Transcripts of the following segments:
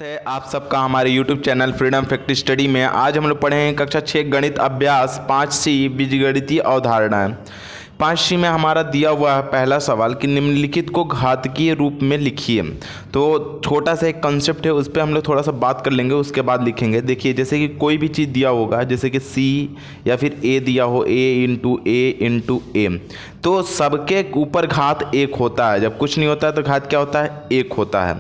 स्वागत है आप सबका हमारे YouTube channel freedom fact study में। आज हम लोग पढ़े हैं कक्षा 6 गणित अभ्यास 5C बीजगणितीय अवधारणाएं। 5C में हमारा दिया हुआ है पहला सवाल कि निम्नलिखित को घातीय रूप में लिखिए। तो छोटा सा एक कॉन्सेप्ट है, उस पर हम लोग थोड़ा सा बात कर लेंगे, उसके बाद लिखेंगे। देखिए, जैसे कि कोई भी चीज़ दिया होगा, जैसे कि C या फिर A दिया हो, A × A, तो सबके ऊपर घात 1 होता है। जब कुछ नहीं होता है तो घात क्या होता है? 1 होता है।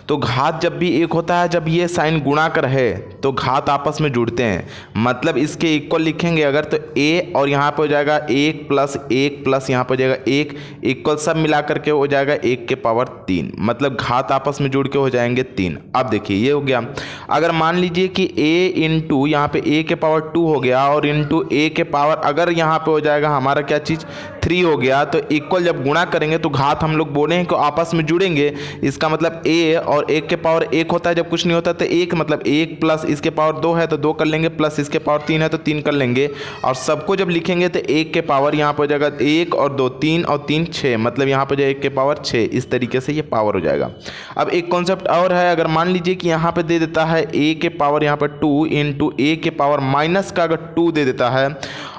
तो घात जब भी 1 होता है, जब ये साइन गुणाकर है तो घात आपस में जुड़ते हैं, मतलब इसके इक्वल लिखेंगे अगर, तो A और यहाँ पे हो जाएगा 1 + 1 प्लस यहाँ पे हो जाएगा 1 इक्वल सब मिला करके हो जाएगा 1 के पावर 3, मतलब घात आपस में जुड़ के हो जाएंगे 3। अब देखिए ये हो गया। अगर मान लीजिए कि A × यहाँ पे A के पावर 2 हो गया और × A के पावर अगर यहाँ पे हो जाएगा हमारा क्या चीज़ 3 हो गया, तो इक्वल जब गुणा करेंगे तो घात हम लोग बोले हैं कि आपस में जुड़ेंगे। इसका मतलब A और 1 के पावर 1 होता है जब कुछ नहीं होता, तो 1 मतलब 1 प्लस इसके पावर 2 है तो 2 कर लेंगे, प्लस इसके पावर 3 है तो 3 कर लेंगे, और सबको जब लिखेंगे तो 1 के पावर यहाँ पर हो जाएगा 1 और 2 3 और 3 6, मतलब यहाँ पर जाएगा 1 के पावर 6। इस तरीके से ये पावर हो जाएगा। अब एक कॉन्सेप्ट और है, अगर मान लीजिए कि यहाँ पे दे देता है A के पावर यहाँ पर 2 × A के पावर माइनस का अगर 2 दे देता है,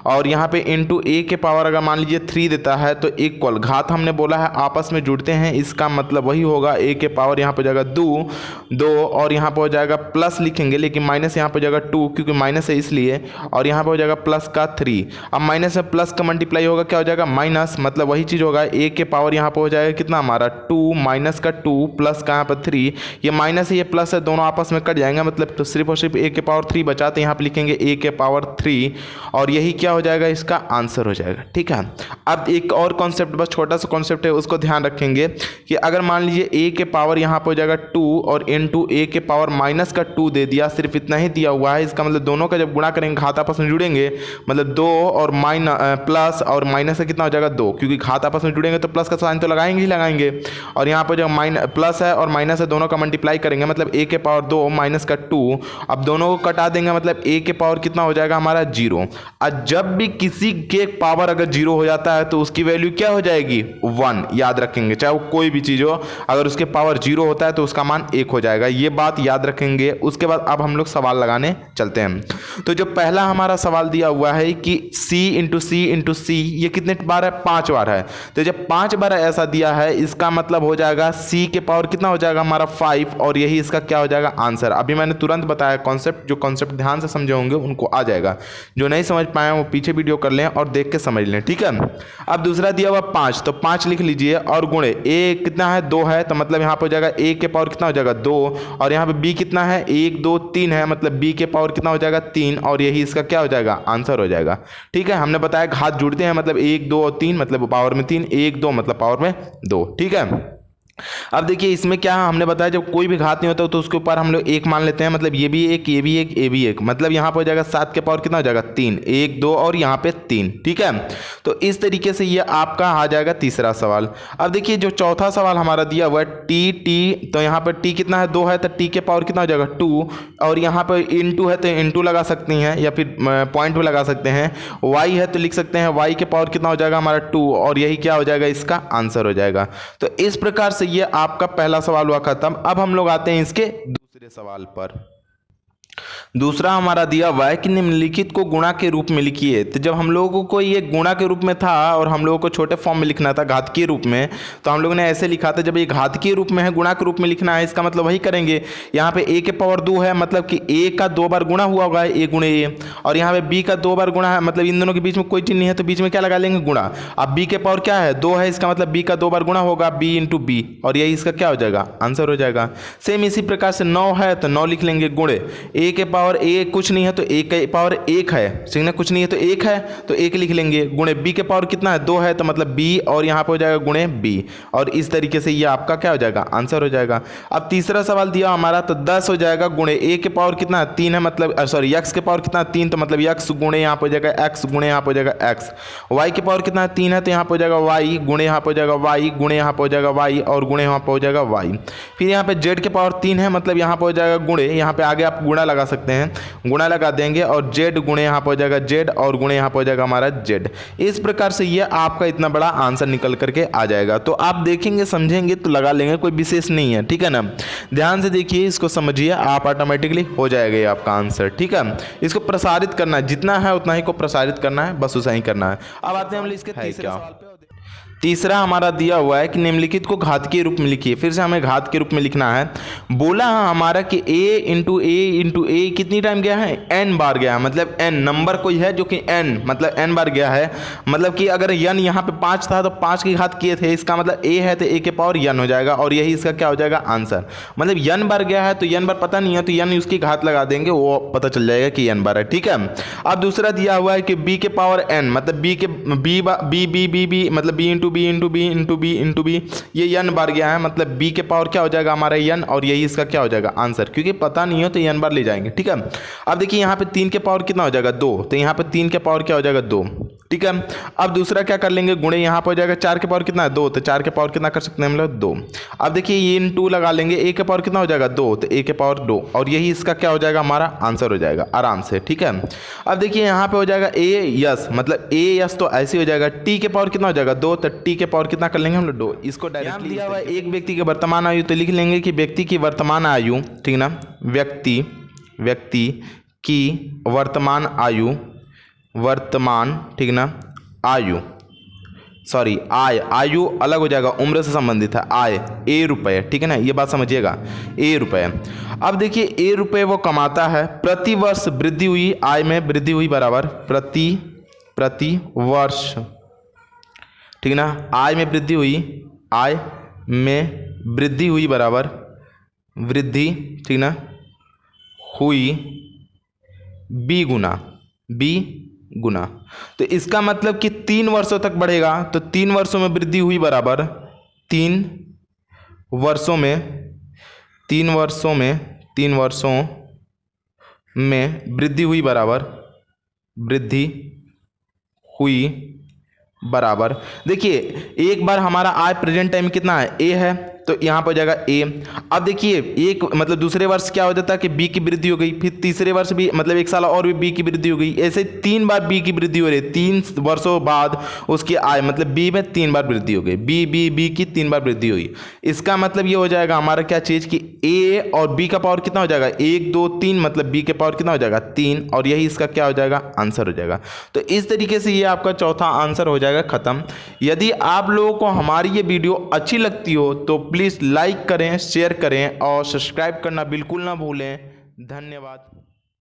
और यहाँ पे × A के पावर अगर मान लीजिए 3 देता है, तो इक्वल घात हमने बोला है आपस में जुड़ते हैं। इसका मतलब वही होगा A के पावर यहाँ पर जाएगा 2 और यहाँ पर हो जाएगा प्लस लिखेंगे, लेकिन माइनस यहाँ पर जाएगा 2 क्योंकि माइनस है इसलिए, और यहाँ पर हो जाएगा प्लस का 3। अब माइनस में प्लस का मल्टीप्लाई होगा, क्या हो जाएगा माइनस, मतलब वही चीज़ होगा। A के पावर यहाँ पर हो जाएगा कितना हमारा 2 माइनस का 2 प्लस का यहाँ पर 3, ये माइनस है ये प्लस है, दोनों आपस में कट जाएंगे, मतलब तो सिर्फ और सिर्फ A के पावर 3 बचा, तो यहाँ पर लिखेंगे A के पावर 3 और यही क्या हो जाएगा, इसका आंसर हो जाएगा। ठीक है। अब एक और कॉन्सेप्ट, बस छोटा सा कॉन्सेप्ट है, उसको ध्यान रखेंगे कि अगर मान लीजिए A के पावर यहाँ पर हो जाएगा 2 और × A के पावर माइनस का 2 दे दिया, सिर्फ इतना ही दिया हुआ है। इसका मतलब दोनों का जब गुणा करेंगे घात आपस में जुड़ेंगे, मतलब 2 और प्लस और माइनस का कितना हो जाएगा 2, क्योंकि घात आपस में जुड़ेंगे तो प्लस का साइन तो लगाएंगे ही लगाएंगे, और यहाँ पर जो प्लस है और माइनस है दोनों का मल्टीप्लाई करेंगे, मतलब A के पावर 2 माइनस का 2। अब दोनों को कटा देंगे, मतलब A के पावर कितना हो जाएगा हमारा 0। और जब भी किसी के पावर अगर 0 हो जाता है तो उसकी वैल्यू क्या हो जाएगी 1। याद रखेंगे, चाहे वो कोई भी चीज़ हो, अगर उसके पावर 0 होता है तो उसका मान 1 हो जाएगा। ये बात याद रखेंगे। उसके बाद अब हम लोग सवाल लगाने चलते हैं। तो जो पहला हमारा सवाल दिया हुआ है कि C × C ये कितने बार है? 5 बार है। तो जब 5 बार ऐसा दिया है, इसका मतलब हो जाएगा C के पावर कितना हो जाएगा हमारा 5, और यही इसका क्या हो जाएगा आंसर। अभी मैंने तुरंत बताया कॉन्सेप्ट, जो कॉन्सेप्ट ध्यान से समझे होंगे उनको आ जाएगा, जो नहीं समझ पाए वो पीछे वीडियो कर लें और देख के समझ लें। ठीक है। अब दूसरा दिया हुआ 5, तो 5 लिख लीजिए और गुणे A कितना है 2 है, तो मतलब यहाँ पर हो जाएगा A के पावर कितना हो जाएगा 2, और यहाँ पे B कितना है 1 2 3 है, मतलब B के पावर कितना हो जाएगा 3, और यही इसका क्या हो जाएगा आंसर हो जाएगा। ठीक है। हमने बताया घात जुड़ते हैं, मतलब 1 2 और 3 मतलब पावर में 3, 1 2 मतलब पावर में 2। ठीक है। अब देखिए इसमें क्या हमने बताया, जब कोई भी घात नहीं होता तो उसके ऊपर हम लोग 1 मान लेते हैं, मतलब ये भी 1 ये भी 1 ये भी 1, मतलब यहाँ पर हो जाएगा 7 के पावर कितना हो जाएगा 3, 1 2 और यहाँ पे 3। ठीक है। तो इस तरीके से ये आपका आ जाएगा तीसरा सवाल। अब देखिए जो चौथा सवाल हमारा दिया हुआ है T, तो यहाँ पर T कितना है 2 है, तो T के पावर कितना हो जाएगा 2, और यहाँ पर × है तो × लगा सकती हैं या फिर पॉइंट भी लगा सकते हैं। Y है तो लिख सकते हैं Y के पावर कितना हो जाएगा हमारा 2, और यही क्या हो जाएगा इसका आंसर हो जाएगा। तो इस प्रकार से ये आपका पहला सवाल हुआ खत्म। अब हम लोग आते हैं इसके दूसरे सवाल पर। दूसरा हमारा दिया हुआ है कि निम्नलिखित को गुणा के रूप में लिखिए। तो जब हम लोगों को ये गुणा के रूप में था और हम लोगों को छोटे फॉर्म में लिखना था घातीय रूप में, तो हम लोगों ने ऐसे लिखा था। जब ये घातीय रूप में है, गुणा के रूप में लिखना है, इसका मतलब वही करेंगे। यहाँ पे A के पावर 2 है, मतलब कि A का 2 बार गुणा हुआ होगा A × A, और यहाँ पे B का 2 बार गुणा है, मतलब इन दोनों के बीच में कोई चीज नहीं है तो बीच में क्या लगा लेंगे गुणा। अब B के पावर क्या है 2 है, इसका मतलब B का 2 बार गुणा होगा B × B, और यही इसका क्या हो जाएगा आंसर हो जाएगा। सेम इसी प्रकार से 9 है तो 9 लिख लेंगे, गुणे A के पावर A कुछ नहीं है तो A के पावर 1 है, ठीक है, कुछ नहीं है तो 1 है तो 1 लिख लेंगे, गुणे B के पावर कितना है 2 है, तो मतलब B, और यहाँ पे हो जाएगा गुणे B, और इस तरीके से ये आपका क्या हो जाएगा आंसर हो जाएगा। अब तीसरा सवाल दिया हमारा, तो 10 हो जाएगा, गुणे A के पावर कितना है 3 है, मतलब सॉरी X के पावर कितना है 3, तो मतलब X गुणे यहाँ पे हो जाएगा X, गुणे यहाँ पे हो जाएगा X। Y के पावर कितना है 3 है, तो यहाँ पे हो जाएगा Y, गुणे यहाँ पे हो जाएगा Y, गुणे यहाँ पे हो जाएगा Y, और गुणे यहाँ पे हो जाएगा Y। फिर यहाँ पे Z के पावर 3 है, मतलब यहाँ पे हो जाएगा गुणे, यहाँ पे आगे आप गुणा लगा सकते सकते हैं, गुणा लगा देंगे और जेड गुणे यहाँ पर हो जाएगा जेड और गुणे यहाँ पर हो जाएगा हमारा जेड। इस प्रकार से ये आपका इतना बड़ा आंसर निकल करके आ जाएगा। तो आप देखेंगे समझेंगे तो लगा लेंगे, कोई विशेष नहीं है, ठीक है ना। ध्यान से देखिए, इसको समझिए, आप ऑटोमेटिकली हो जाएगा ये आपका आंसर, ठीक है। इसको प्रसारित करना है, जितना है उतना ही को प्रसारित करना है, बस उसा ही करना है। अब आते हैं हम इसके तीसरे सवाल पे। तीसरा हमारा दिया हुआ है कि निम्नलिखित को घातीय रूप में लिखिए। फिर से हमें घात के रूप में लिखना है। बोला है हमारा कि a कितनी टाइम गया है, n बार गया है, मतलब n नंबर कोई है जो कि n मतलब n बार गया है। मतलब कि अगर n यहाँ पे 5 था तो 5 की घात किए थे, इसका मतलब a है तो a के पावर n हो जाएगा और यही इसका क्या हो जाएगा आंसर। मतलब n बार गया है तो n बार पता नहीं है तो n उसकी घात लगा देंगे, वो पता चल जाएगा कि n बार है, ठीक है। अब दूसरा दिया हुआ है कि b के पावर n मतलब b के b मतलब b इंटू बी ये n बार गया है, मतलब b के पावर क्या हो जाएगा हमारा n और यही इसका क्या हो जाएगा आंसर। क्योंकि पता नहीं हो तो n बार ले जाएंगे, ठीक है। अब देखिए यहाँ पे 3 के पावर कितना हो जाएगा 2, तो यहाँ पे 3 के पावर क्या हो जाएगा 2, ठीक है। अब दूसरा क्या कर लेंगे, गुणे यहाँ पर हो जाएगा 4 के पावर कितना है 2, तो 4 के पावर कितना कर सकते हैं हम लोग 2। अब देखिए ये इन 2 लगा लेंगे, a के पावर कितना हो जाएगा 2, तो a के पावर 2 और यही इसका क्या हो जाएगा हमारा आंसर हो जाएगा आराम से, ठीक है। अब देखिए यहाँ पे हो जाएगा a यस, मतलब a यस तो ऐसे हो जाएगा। t के पावर कितना हो जाएगा 2, तो t के पावर कितना कर लेंगे हम लोग 2। इसको डायरेक्टली दिया हुआ एक व्यक्ति की वर्तमान आयु, तो लिख लेंगे कि व्यक्ति की वर्तमान आयु, ठीक ना, व्यक्ति की वर्तमान आयु, ठीक ना, आयु अलग हो जाएगा, उम्र से संबंधित है, आय a रुपये, ठीक है ना, ये बात समझिएगा, a रुपये। अब देखिए a रुपये वो कमाता है, प्रति वर्ष वृद्धि हुई, आय में वृद्धि हुई बराबर प्रति वर्ष, ठीक ना, आय में वृद्धि हुई बराबर वृद्धि, ठीक ना, हुई b गुना। तो इसका मतलब कि 3 वर्षों तक बढ़ेगा, तो 3 वर्षों में वृद्धि हुई बराबर 3 वर्षों में वृद्धि हुई बराबर देखिए एक बार हमारा आय प्रेजेंट टाइम कितना है a है, तो यहाँ पर हो जाएगा a। अब देखिए एक मतलब दूसरे वर्ष क्या हो जाता है कि b की वृद्धि हो गई, फिर तीसरे वर्ष भी मतलब 1 साल और भी b की वृद्धि हो गई, ऐसे 3 बार b की वृद्धि हो रही है। 3 वर्षों बाद उसकी आय मतलब b में 3 बार वृद्धि हो गई, b की 3 बार वृद्धि हुई। इसका मतलब ये हो जाएगा हमारा क्या चीज़ कि a और b का पावर कितना हो जाएगा 1 2 3, मतलब b के पावर कितना हो जाएगा 3 और यही इसका क्या हो जाएगा आंसर हो जाएगा। तो इस तरीके से ये आपका चौथा आंसर हो जाएगा खत्म। यदि आप लोगों को हमारी ये वीडियो अच्छी लगती हो तो प्लीज़ लाइक करें, शेयर करें और सब्सक्राइब करना बिल्कुल ना भूलें। धन्यवाद।